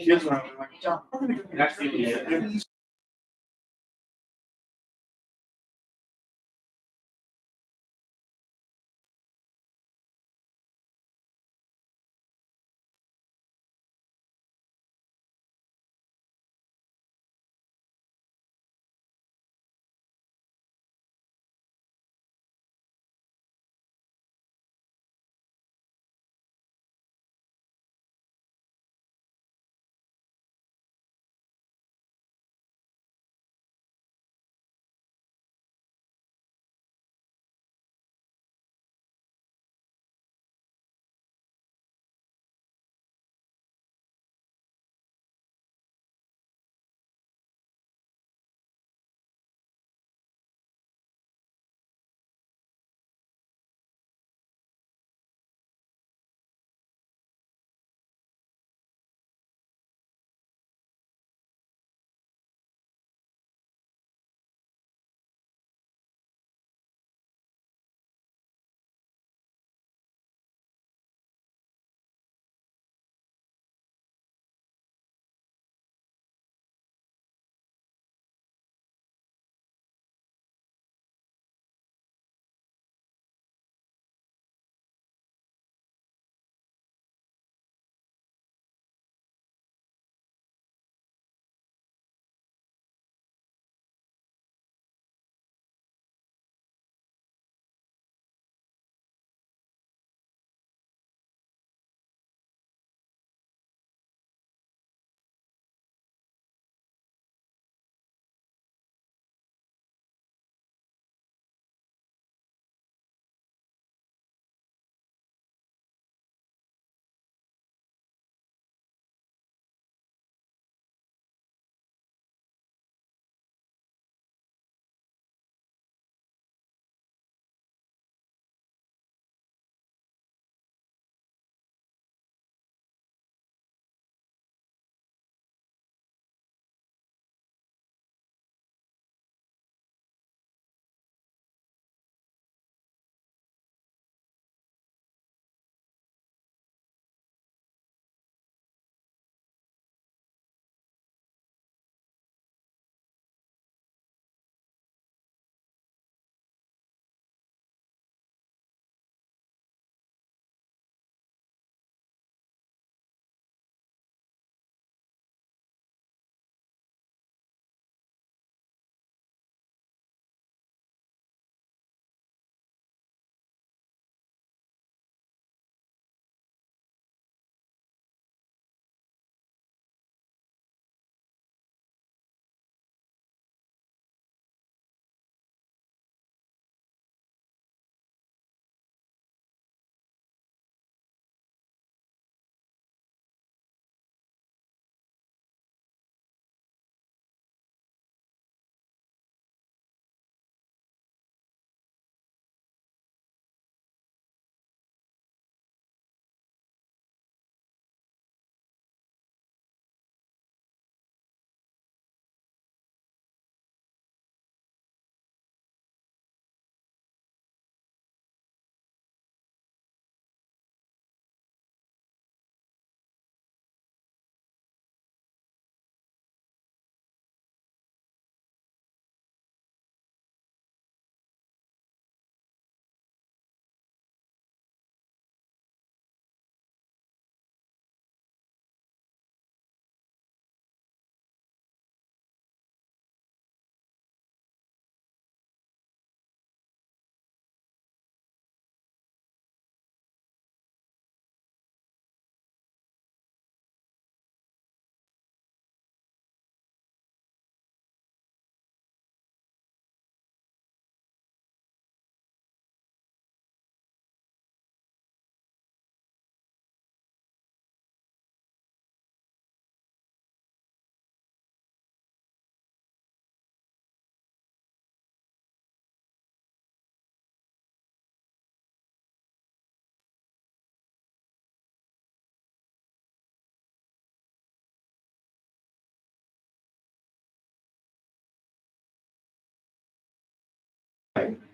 Kids were like, John, we're gonna go next to you.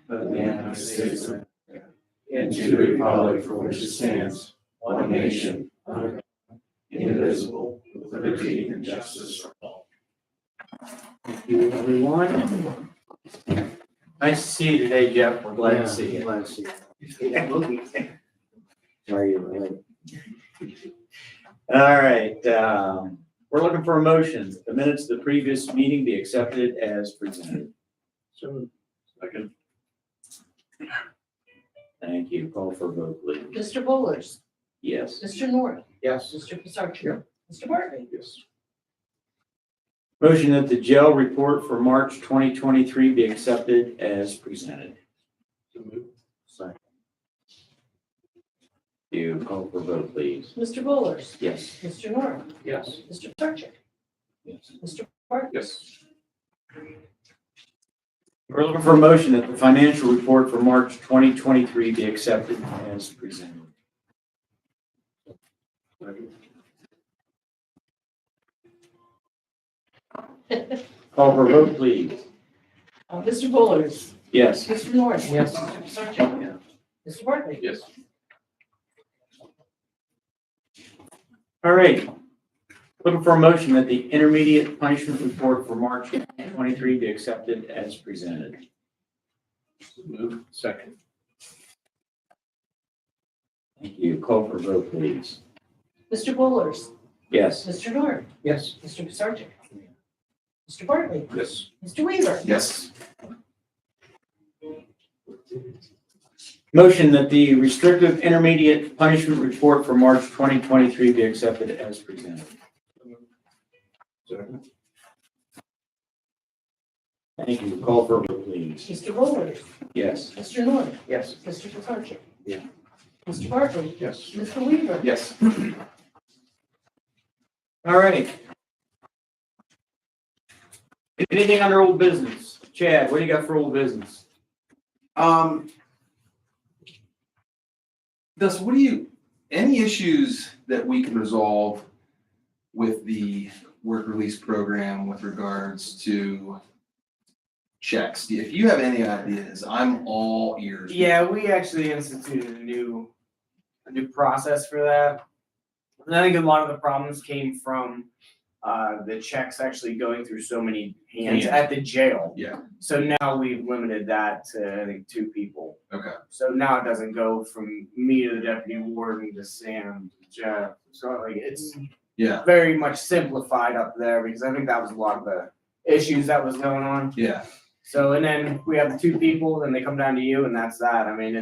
of the United States of America, and to the republic for which it stands, one nation, under God, indivisible, with liberty and justice for all. Thank you, everyone. Nice to see you today, Jeff. We're glad Yeah, to see you. Glad to see you. Sorry, you're late. All right, we're looking for a motion. The minutes of the previous meeting be accepted as presented. So, Second. Thank you. Call for a vote, please. Mr. Bowlers, Yes. Mr. North, yes. Mr. Pisarcik. Yeah. Mr. Bartley. Yes. Motion that the jail report for March 2023 be accepted as presented. Second. You call for a vote, please. Mr. Bowlers, Yes. Mr. North, Yes. Mr. Pisarcik. Yes. Mr. Bartley. Yes. We're looking for a motion that the financial report for March 2023 be accepted as presented. Call for a vote, please. Mr. Bowlers, Yes. Mr. North. Yes. Mr. Pisarcik. Yeah. Mr. Bartley. Yes. All right. Looking for a motion that the intermediate punishment report for March 2023 be accepted as presented. Move. Second. Thank you. Call for a vote, please. Mr. Bowlers, Yes. Mr. North, Yes. Mr. Pisarcik. Mr. Bartley. Yes. Mr. Weaver. Yes. Motion that the restrictive intermediate punishment report for March 2023 be accepted as presented. Second. Thank you. Call for a vote, please. Mr. Bowlers, Yes. Mr. North, Yes. Mr. Pisarcik. Yeah. Mr. Bartley. Yes. Mr. Weaver. Yes. All right. Anything under old business? Chad, what do you got for old business? Dustin, any issues that we can resolve with the work release program with regards to checks? If you have any ideas, I'm all ears. Yeah, we actually instituted a new process for that. And I think a lot of the problems came from the checks actually going through so many hands Yeah. at the jail. Yeah. So now we've limited that to, I think, 2 people. Okay. So now it doesn't go from me to the deputy warden to Sam to Jeff. So like it's Yeah. very much simplified up there because I think that was a lot of the issues that was going on. Yeah. So, and then we have the 2 people, then they come down to you, and that's that. I mean,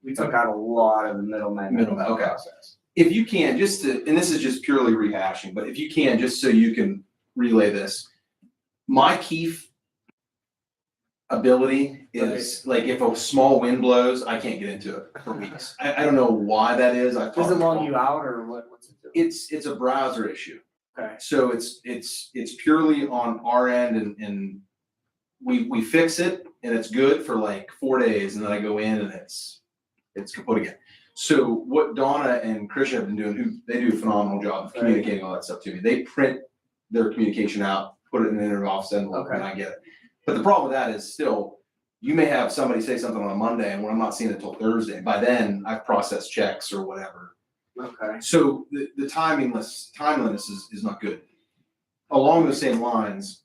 we took out a lot of the middlemen. Middlemen, okay. If you can, just to, and this is just purely rehashing, but if you can, just so you can relay this, my key ability is like if a small wind blows, I can't get into it for weeks. I don't know why that is. Does it log you out or what's it do? It's a browser issue. Okay. So it's purely on our end and we fix it and it's good for like 4 days and then I go in and it's kaput again. So what Donna and Krisha have been doing, they do a phenomenal job of communicating all that stuff to me. They print their communication out, put it in an inner office envelope and I get it. But the problem with that is still, you may have somebody say something on a Monday and when I'm not seeing it till Thursday, by then I've processed checks or whatever. Okay. So the timeliness is not good. Along the same lines,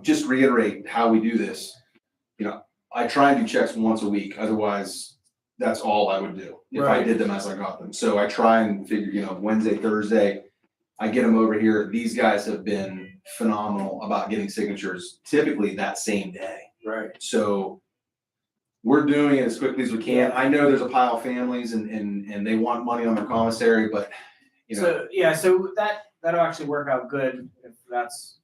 just reiterate how we do this. You know, I try and do checks once a week. Otherwise, that's all I would do if I Right. did them as I got them. So I try and figure, Wednesday, Thursday, I get them over here. These guys have been phenomenal about getting signatures typically that same day. Right. So we're doing it as quickly as we can. I know there's a pile of families and they want money on their commissary, but So that'll actually work out good if that's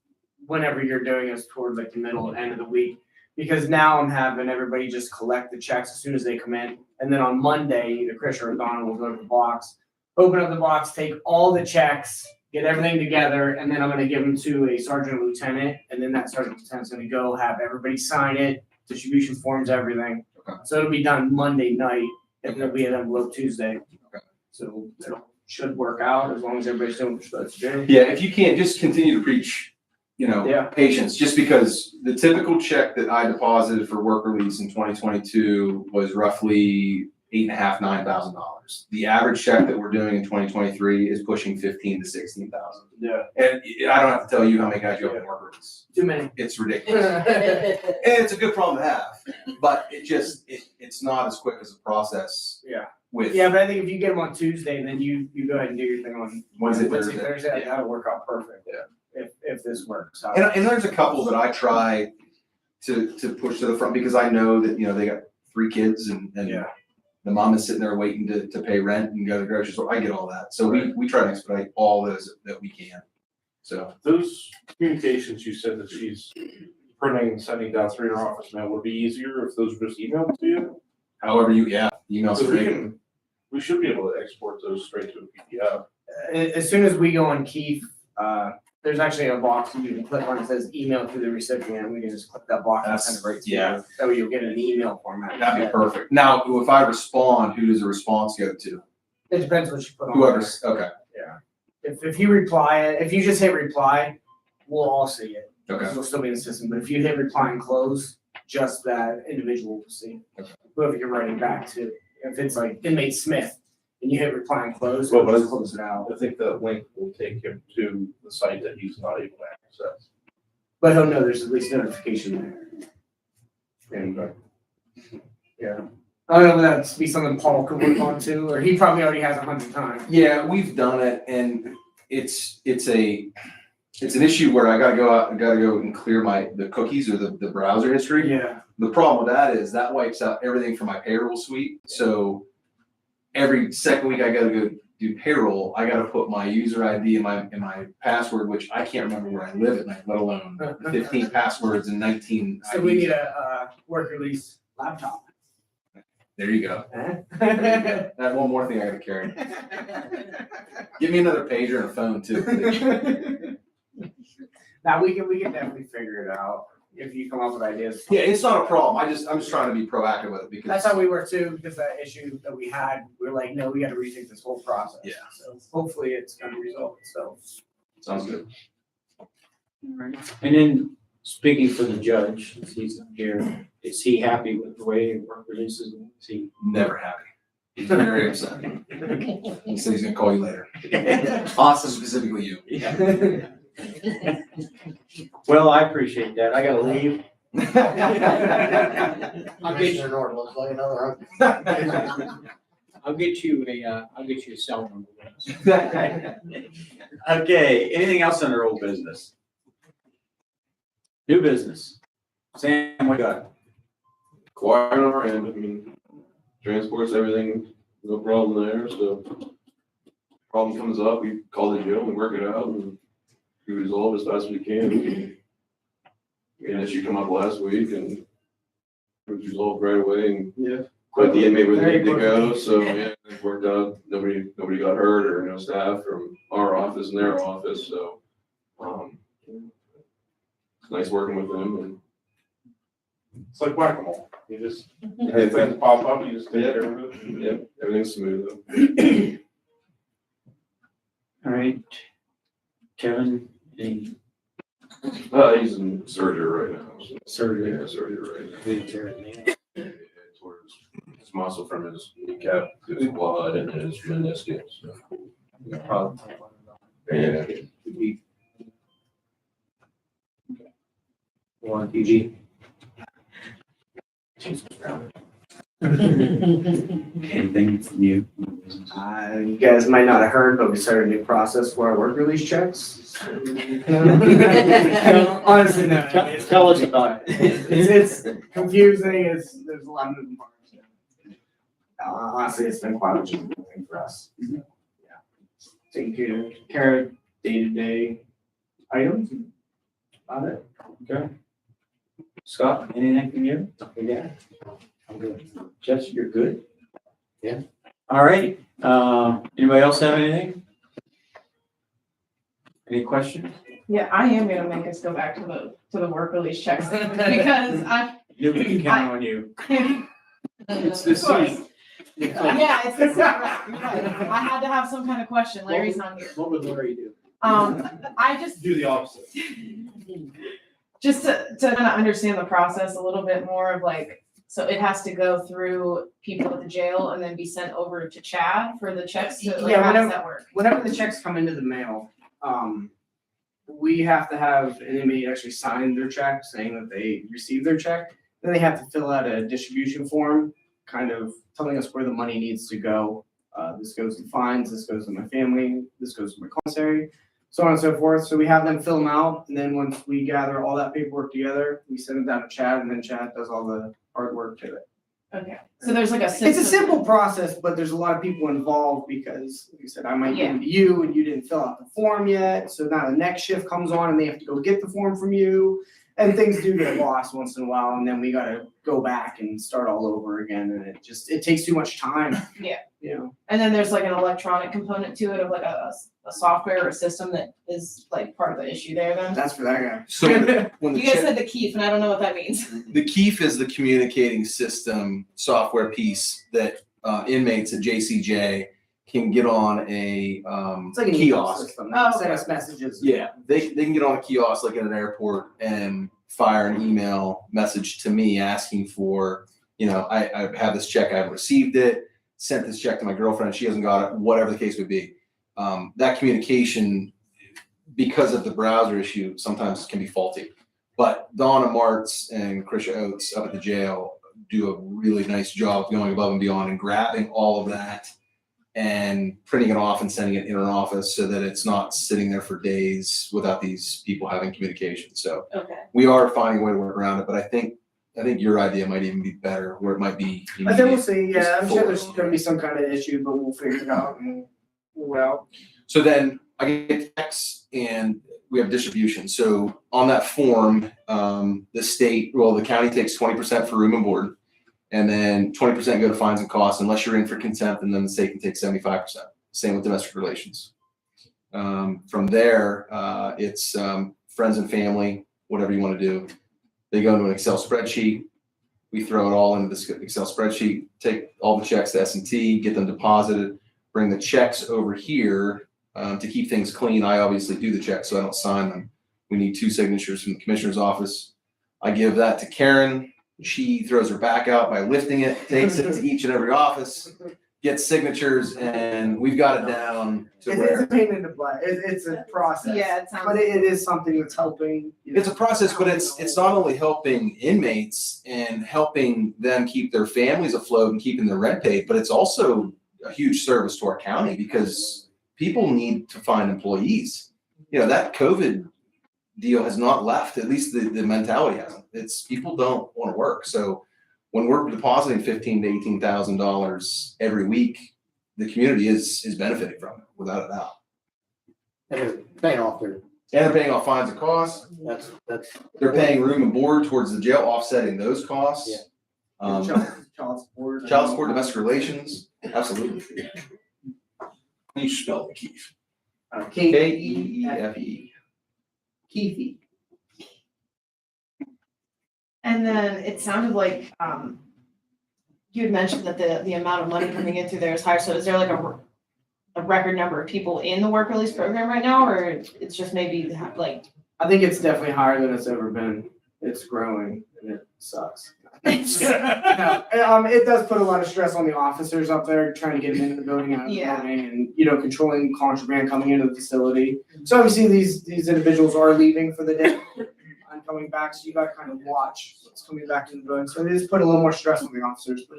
whenever you're doing it towards like the middle and end of the week. Because now I'm having everybody just collect the checks as soon as they come in. And then on Monday, either Chris or Donna will go to the box, open up the box, take all the checks, get everything together, and then I'm gonna give them to a sergeant or lieutenant. And then that sergeant or lieutenant's gonna go have everybody sign it, distribution forms, everything. Okay. So it'll be done Monday night, and then we have envelope Tuesday. Okay. So it should work out as long as everybody's doing what they're supposed to do. yeah, if you can't, just continue to preach, Yeah. patience, just because the typical check that I deposited for work release in 2022 was roughly $8,500, $9,000. The average check that we're doing in 2023 is pushing 15 to 16,000. Yeah. And I don't have to tell you how many guys you have in work release. Too many. It's ridiculous. And it's a good problem to have, but it's not as quick as a process. Yeah. With Yeah, but I think if you get them on Tuesday, then you go ahead and do your thing on Wednesday, Thursday. Thursday. That'll work out perfect. Yeah. If this works. And there's a couple that I try to push to the front because I know that, they got 3 kids and Yeah. the mom is sitting there waiting to pay rent and go to the grocery store. I get all that. So we try to expedite all those that we can. So Those communications you said that she's printing and sending down through your office now would be easier if those were just emailed to you? however emails So straight. we should be able to export those straight to a PDF. As soon as we go on Keith, there's actually a box you can click on that says email to the recipient, and we can just click that box and send it right to you. Yeah. That way you'll get an email format. That'd be perfect. Now, if I respond, who does the response go to? It depends what you put on. Whoever's, okay, there. If you reply, if you just hit reply, we'll all see it. okay. It'll still be in the system, but if you hit reply and close, just that individual will see. Okay. Whoever you're writing back to. If it's like inmate Smith, and you hit reply and close, Well, it'll but just close it out. I think that link will take him to the site that he's not able to access. But he'll know there's at least notification there. And, yeah. I don't know if that'd be something Paul could work on too, or he probably already has 100 times. Yeah, we've done it, and it's an issue where I gotta go and clear the cookies or the browser history. Yeah. The problem with that is that wipes out everything from my payroll suite. So every second week I gotta go do payroll, I gotta put my user ID and my password, which I can't remember where I live at night, let alone 15 passwords and 19 So we IDs. need a work release laptop. There you go. Huh? That one more thing I gotta carry. Give me another pager and a phone too. Now we can definitely figure it out if you come up with ideas. Yeah, it's not a problem. I'm just trying to be proactive with it because That's how we were too, because that issue that we had, we're like, no, we gotta rethink this whole process. Yeah. So hopefully it's gonna resolve itself. sounds good. And then, speaking for the judge, since he's not here, is he happy with the way work releases? Is he? Never happy. He's very upset. He said he's gonna call you later. Awesome. Specifically you. Yeah. Well, I appreciate that. I gotta leave. I'll get your door, looks like another. I'll get you a cell number. Okay, anything else under old business? New business. Sam, what you got? Quiet on our end, I mean, transports, everything, no problem there, so. Problem comes up, we call the jail and work it out and we resolve as fast as we can. An issue come up last week and it was resolved right away and. Yeah. But the inmate was Very need to go, quickly. so yeah, it worked out, nobody got hurt or no staff from our office and their office, so. It's nice working with them and. It's like whack-a-mole. You just, if things pop up, you just take care of it. Yep, everything's smooth though. All right. Kevin, any He's in surgery right now. So. surgery? Yeah, surgery right now. Good surgery. Yeah, towards his muscle from his kneecap to his quad and his meniscus. So. Yeah. On PG. Anything from you? You guys might not have heard, but we started a new process for our work release checks. Honestly, no. Tell us about it. It's confusing, there's a lot of moving parts. Honestly, it's been quite a challenging thing for us. Yeah. Taking care of day-to-day items. About it. Okay. Scott, anything from you? Yeah. I'm good. Jess, you're good? Yeah. All right. Anybody else have anything? Any questions? Yeah, I am gonna make us go back to the work release checks because You can count on you. It's this Of course. season. Yeah, it's the right. I had to have some kind of question. Larry's not here. What would Larry do? I just Do the opposite. just to kind of understand the process a little bit more of like So it has to go through people at the jail and then be sent over to Chad for the checks, so like, Yeah, how does whenever- that work? Whenever the checks come into the mail, we have to have an inmate actually sign their check saying that they received their check. Then they have to fill out a distribution form, kind of telling us where the money needs to go. This goes to fines, this goes to my family, this goes to my commissary, so on and so forth. So we have them fill them out, and then once we gather all that paperwork together, we send it down to Chad, and then Chad does all the hard work to it. Okay, so there's like a system. It's a simple process, but there's a lot of people involved because, like you said, I might give it to you and you didn't fill out the form yet. So now the next shift comes on and they have to go get the form from you. And things do get lost once in a while, and then we gotta go back and start all over again, and it takes too much time. Yeah. You know, And then there's like an electronic component to it of like a software or a system that is like part of the issue there then? that's for that guy. So when the You guys check, said the Keef, and I don't know what that means. the Keef is the communicating system software piece that inmates at JCJ can get on a It's like an email kiosk. system. Oh, They send okay. us messages. Yeah, they can get on a kiosk like in an airport and fire an email message to me asking for, I have this check, I haven't received it, sent this check to my girlfriend, she hasn't got it, whatever the case would be. That communication, because of the browser issue, sometimes can be faulty. But Donna Martz and Krisha Oates up at the jail do a really nice job of going above and beyond and grabbing all of that and printing it off and sending it in an office so that it's not sitting there for days without these people having communication. So Okay. we are finding a way to work around it, but I think your idea might even be better, where it might be. I think we'll see. Yeah, I'm just sure there's forward. gonna be some kind of issue, but we'll figure it out and well. So then I get checks and we have distribution. So on that form, the county takes 20% for room and board. And then 20% go to fines and costs unless you're in for contempt, and then the state can take 75%. Same with domestic relations. From there, it's friends and family, whatever you want to do. They go into an Excel spreadsheet. We throw it all into this Excel spreadsheet, take all the checks to S&T, get them deposited, bring the checks over here to keep things clean. I obviously do the checks, so I don't sign them. We need 2 signatures from the commissioner's office. I give that to Karen. She throws her back out by lifting it, takes it to each and every office, gets signatures, and we've got it down to It's a where. pain in the butt. It's a process. Yeah, it sounds. But it is something that's helping. It's a process, but it's not only helping inmates and helping them keep their families afloat and keeping their rent paid, but it's also a huge service to our county because people need to find employees. That COVID deal has not left, at least the mentality hasn't. It's people don't want to work. So when we're depositing $15,000 to $18,000 every week, the community is benefiting from it without a doubt. And they're paying off their, And they're paying off fines and costs. that's. They're paying room and board towards the jail, offsetting those costs. Yeah. Child support. Child support, domestic relations, absolutely. How do you spell the Keef? Keefe. Keefe. And then it sounded like, you had mentioned that the amount of money coming in through there is higher, so is there like a record number of people in the work release program right now, or it's just maybe like? I think it's definitely higher than it's ever been. It's growing and it sucks. No, it does put a lot of stress on the officers up there trying to get them into the building, out of the Yeah. building, and controlling contraband coming into the facility. So obviously these individuals are leaving for the day and coming back, so you gotta kind of watch what's coming back in the building. So it is put a little more stress on the officers, but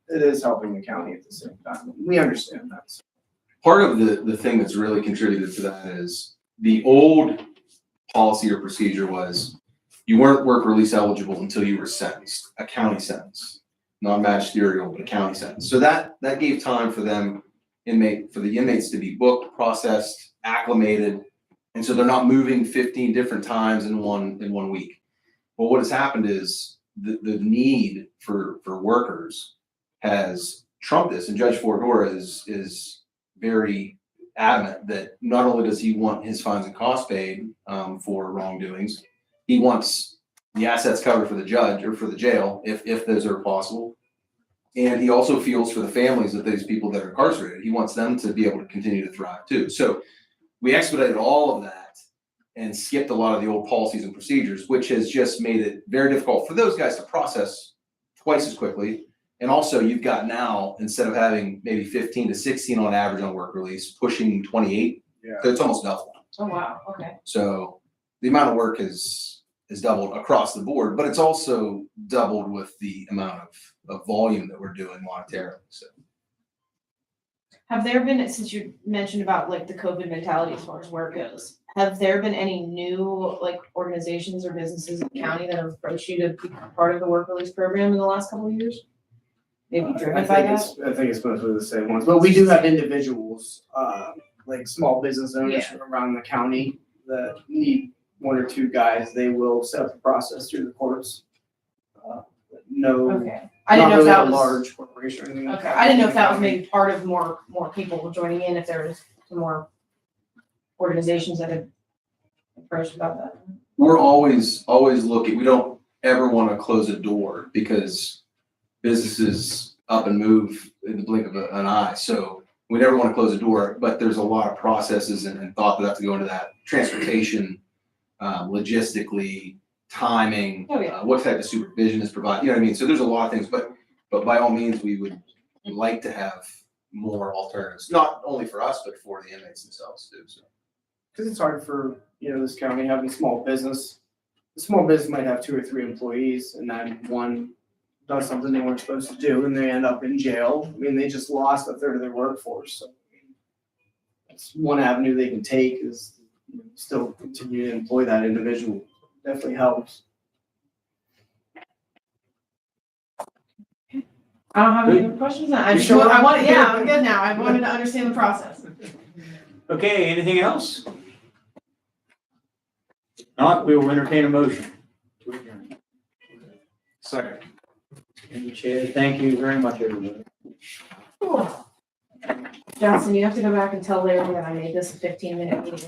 it is helping the county at the same time. We understand that. Part of the thing that's really contributed to that is the old policy or procedure was you weren't work release eligible until you were sentenced, a county sentence, not magisterial, but a county sentence. So that gave time for the inmates to be booked, processed, acclimated, and so they're not moving 15 different times in one week. Well, what has happened is the need for workers has trumped this, and Judge Fordora is very adamant that not only does he want his fines and costs paid for wrongdoings, he wants the assets covered for the judge or for the jail if those are possible. And he also feels for the families of these people that are incarcerated. He wants them to be able to continue to thrive too. So we expedited all of that and skipped a lot of the old policies and procedures, which has just made it very difficult for those guys to process twice as quickly. And also you've got now, instead of having maybe 15 to 16 on average on work release, pushing 28. Yeah. So it's almost double. Oh, wow, okay. So the amount of work is doubled across the board, but it's also doubled with the amount of volume that we're doing monetarily, so. Have there been, since you mentioned about like the COVID mentality as far as work goes, have there been any new like organizations or businesses in the county that have approached you to be part of the work release program in the last couple of years? Maybe driven by that? I think it's mostly the same ones, but we do have individuals, like small business owners around the county that need one or two guys. They will set up the process through the courts. No, Okay, I didn't not know if really that a was. large corporation or anything like Okay, that. I didn't know if that was maybe part of more people joining in, if there was more organizations that had approached about that. We're always looking, we don't ever want to close a door because businesses up and move in the blink of an eye. So we never want to close a door, but there's a lot of processes and thought that have to go into that. Transportation, logistically, timing, Oh, yeah. what type of supervision is provided, you know what I mean? So there's a lot of things, but by all means, we would like to have more alternatives, not only for us, but for the inmates themselves too, so. Because it's hard for, this county having a small business. The small business might have 2 or 3 employees and then one does something they weren't supposed to do and they end up in jail. I mean, they just lost a third of their workforce, so. That's one avenue they can take is still continue to employ that individual. Definitely helps. I don't have any other questions. I You just, sure? I'm good now. I wanted to understand the process. Okay, anything else? Not, we will entertain a motion. Second. Thank you very much, everybody. Johnson, you have to go back and tell Larry that I made this a 15-minute meeting.